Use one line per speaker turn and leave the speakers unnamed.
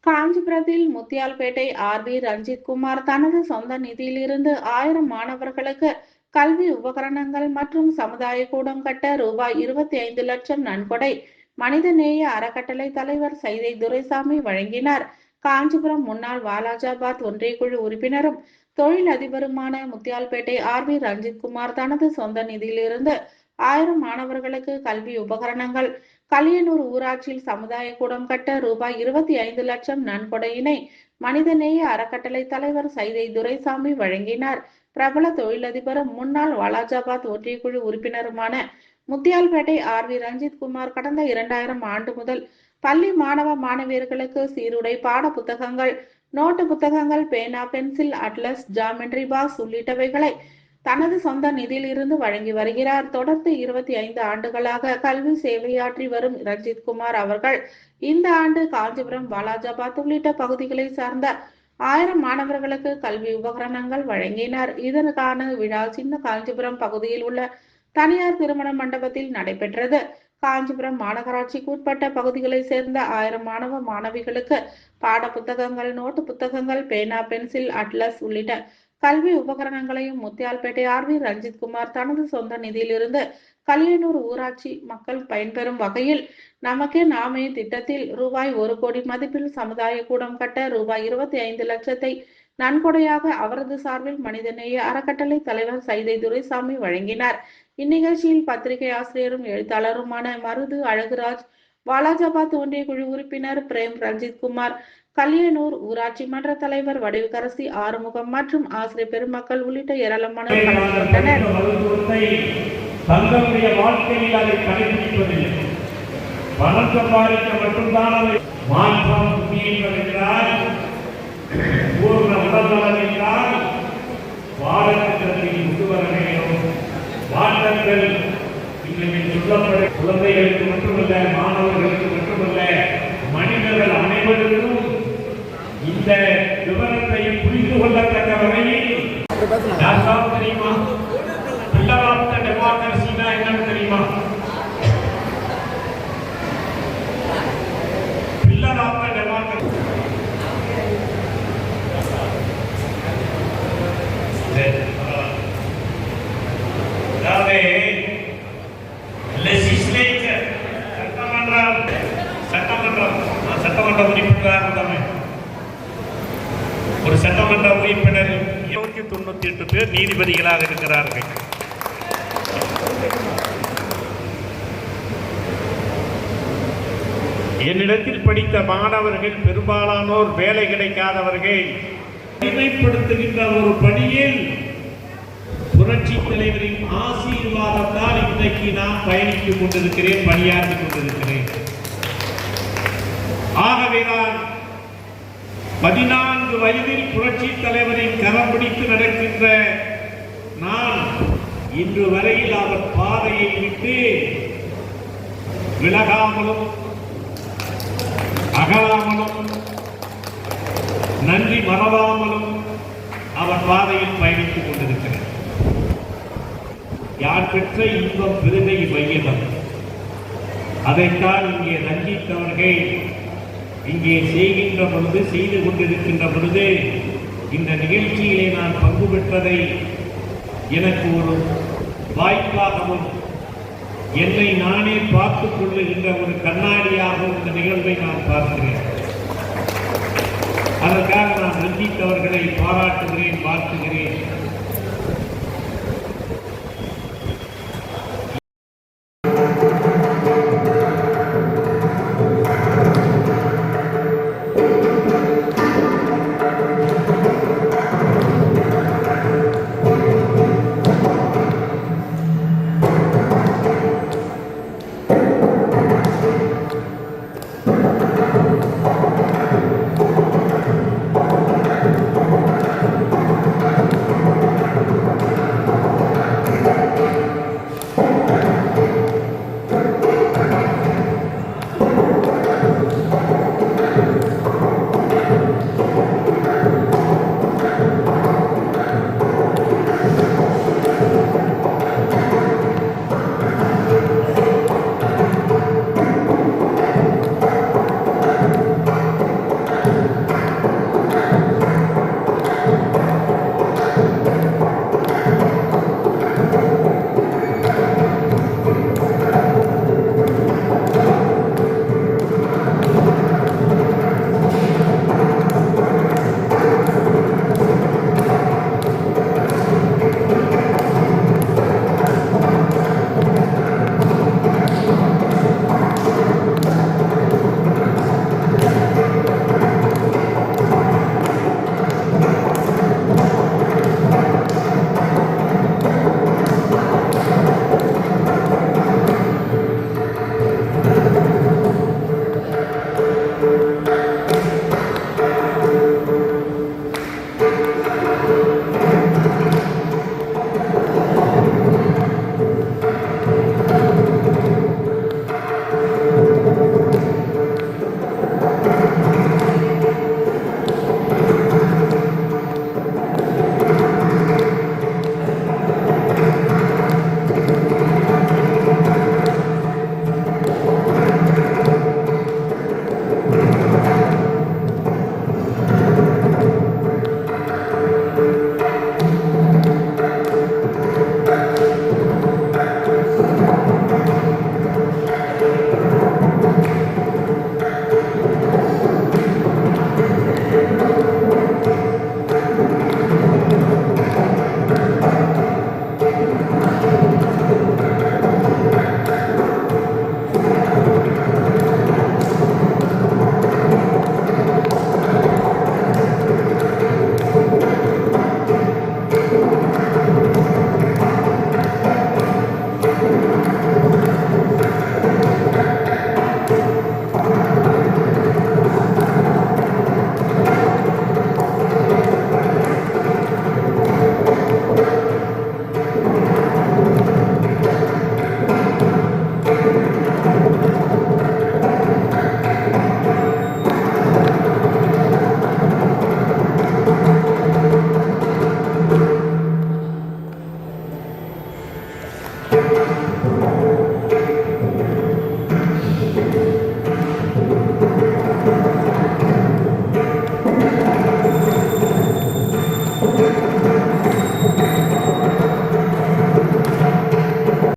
காஞ்சிபுரத்தில் முத்தியால்பேட்டை ஆர்.வி. ரஞ்சித் குமார் தனது சொந்த நிதியிலிருந்து 1000 மாணவர்களுக்கு கல்வி உபகரணங்கள் மற்றும் சமுதாய கூடம் கட்ட ரூபாய் 25 லட்சம் நன்கொடை மனிதநேய அறக்கட்டளை தலைவர் சைதை துரைசாமி வழங்கினார். காஞ்சிபுரம் முன்னாள் வாலாஜாபாத் ஒன்றியக்குழு உறுப்பினரும் தொழிலதிபருமான முத்தியால்பேட்டை ஆர்.வி. ரஞ்சித் குமார் தனது சொந்த நிதியிலிருந்து 1000 மாணவர்களுக்கு கல்வி உபகரணங்கள், கலியனூர் ஊராட்சியில் சமுதாய கூடம் கட்ட ரூபாய் 25 லட்சம் நன்கொடையினை மனிதநேய அறக்கட்டளை தலைவர் சைதை துரைசாமி வழங்கினார். பிரபல தொழிலதிபரும் முன்னாள் வாலாஜாபாத் ஒன்றியக்குழு உறுப்பினருமான முத்தியால்பேட்டை ஆர்.வி. ரஞ்சித் குமார் கடந்த 2000 ஆண்டு முதல் பள்ளி மாணவ மாணவியர்களுக்கு சீருடை, பாட புத்தகங்கள், நோட்டு புத்தகங்கள், பேனா, பென்சில், அட்லஸ், ஜாமெட்ரி பாக்ஸ் உள்ளிட்டவைகளை தனது சொந்த நிதியில் இருந்து வழங்கி வருகிறார். தொடர்ந்து 25 ஆண்டுகளாக கல்வி சேவையாற்றி வரும் ரஞ்சித் குமார் அவர்கள் இந்த ஆண்டு காஞ்சிபுரம், வாலாஜாபாத் உள்ளிட்ட பகுதிகளை சார்ந்த 1000 மாணவர்களுக்கு கல்வி உபகரணங்கள் வழங்கினார். இதற்கான விழா சின்ன காஞ்சிபுரம் பகுதியில் உள்ள தனியார் திருமண மண்டபத்தில் நடைபெற்றது. காஞ்சிபுரம் மாநகராட்சிக்கு உட்பட்ட பகுதிகளை சேர்ந்த 1000 மாணவ மாணவிகளுக்கு பாட புத்தகங்கள், நோட்டு புத்தகங்கள், பேனா, பென்சில், அட்லஸ் உள்ளிட்ட கல்வி உபகரணங்களையும் முத்தியால்பேட்டை ஆர்.வி. ரஞ்சித் குமார் தனது சொந்த நிதியிலிருந்து கலியனூர் ஊராட்சி மக்கள் பயன்பெறும் வகையில் நமக்கே நாமே திட்டத்தில் ரூபாய் 1 கோடி மதிப்பில் சமுதாய கூடம் கட்ட ரூபாய் 25 லட்சத்தை நன்கொடையாக அவரது சார்பில் மனிதநேய அறக்கட்டளை தலைவர் சைதை துரைசாமி வழங்கினார். இந்நிகழ்ச்சியில் பத்திரிகை ஆசிரியரும் எழுத்தாளருமான மருது அழகுராஜ், வாலாஜாபாத் ஒன்றிய குழு உறுப்பினர் பிரேம் ரஞ்சித் குமார், கலியனூர் ஊராட்சி மன்ற தலைவர் வடிவுக்கரசி ஆறுமுகம் மற்றும் ஆசிரியர் பெருமக்கள் உள்ளிட்ட ஏராளமானோர் கலந்து கொண்டனர்.
தங்களுடைய வாழ்க்கையில் அதை கடைபிடிப்பதில்லை. பணம் சம்பாதிக்க மட்டும்தான் அதை மாற்றம் வருகிறார். பூர்ண உடல்நலம் என்றால் பாடத்திட்டத்தில் கொண்டு வர வேண்டும். மாற்றங்கள் இன்றைக்கு சொல்லப்படும் குழந்தைகளுக்கு மட்டுமல்ல, மாணவர்களுக்கு மட்டுமல்ல, மனிதர்கள் அனைவருக்கும் இந்த விவரத்தை புரிந்து கொள்ளத்தக்க வகையில் தெரியுமா? பில்லர் ஆஃப் தி டெமோக்ரஸினா என்னன்னு தெரியுமா? பில்லர் ஆஃப் தி டெமோக்ரஸி அதாவது லெஜிஸ்லேச்சர் சட்டமன்ற உறுப்பினர் ஒரு சட்டமன்ற உறுப்பினர் 298 பேர் நீதிபதிகளாக இருக்கிறார்கள். என்னிடத்தில் படித்த மாணவர்கள் பெரும்பாலானோர் வேலை கிடைக்காதவர்கள். தனிமைப்படுத்துகின்ற ஒரு பணியில் புரட்சி தலைவரின் ஆசீர்வாதத்தால் இன்றைக்கு நான் பயணித்துக் கொண்டிருக்கிறேன், பணியாற்றிக் கொண்டிருக்கிறேன். ஆகவேதான் 14 வயதில் புரட்சி தலைவரின் கரம் பிடித்து நடக்கின்ற நான் இன்று வரையில் அவர் பாதையை விட்டு விலகாமலும் அகலாமலும் நன்றி மறவாமலும் அவர் பாதையில் பயணித்துக் கொண்டிருக்கிறேன். யார் பெற்ற இன்பம் பெருமை வையகம். அதைத்தான் இங்கே ரஞ்சித்தவர்கள் இங்கே செய்கின்ற பொழுது, செய்து கொண்டிருக்கின்ற பொழுது, இந்த நிகழ்ச்சியிலே நான் பங்கு பெற்றதை எனக்கு ஒரு வாய்ப்பாகவும் என்னை நானே பார்த்துக் கொள்ளுகின்ற ஒரு கண்ணாடியாகவும் இந்த நிகழ்வை நான் பார்க்கிறேன். அதற்காக நான் ரஞ்சித் அவர்களை பாராட்டுகிறேன், வாழ்த்துகிறேன்.